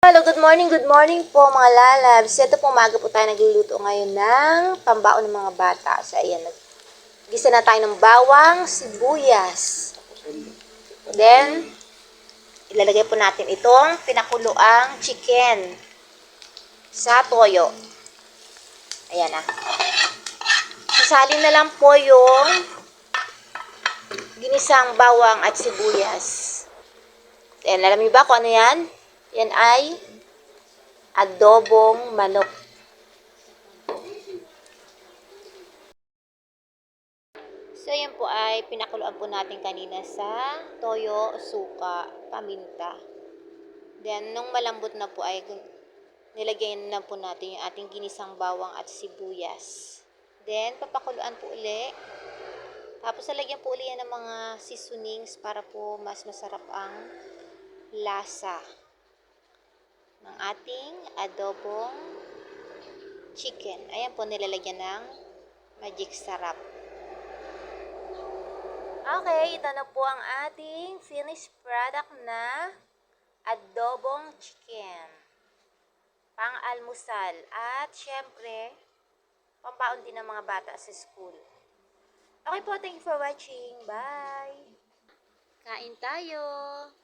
Hello, good morning po mga lalabs. Ito po, umaga po tayo nagluluto ngayon ng pambaon ng mga bata. So, ayan, gisa na tayo ng bawang, sibuyas. Then, ilalagay po natin itong pinakuloang chicken sa toyo. Ayan na. Sasalin na lang po yung ginisang bawang at sibuyas. Ayan, alam niyo ba kung ano yan? Yan ay adobong manok. So, yan po ay pinakuluan po natin kanina sa toyo, suka, paminta. Then, nung malambot na po ay nilagyan na po natin yung ating ginisang bawang at sibuyas. Then, papakuluan po uli. Tapos, lalagyan po uli yan ng mga seasonings para po mas masarap ang lasa ng ating adobong chicken. Ayan po, nilalagyan ng magic sarap. Okay, ito na po ang ating finished product na adobong chicken. Pang-almusal. At syempre, pambaon din ng mga bata sa school. Okay po, thank you for watching. Bye! Kain tayo!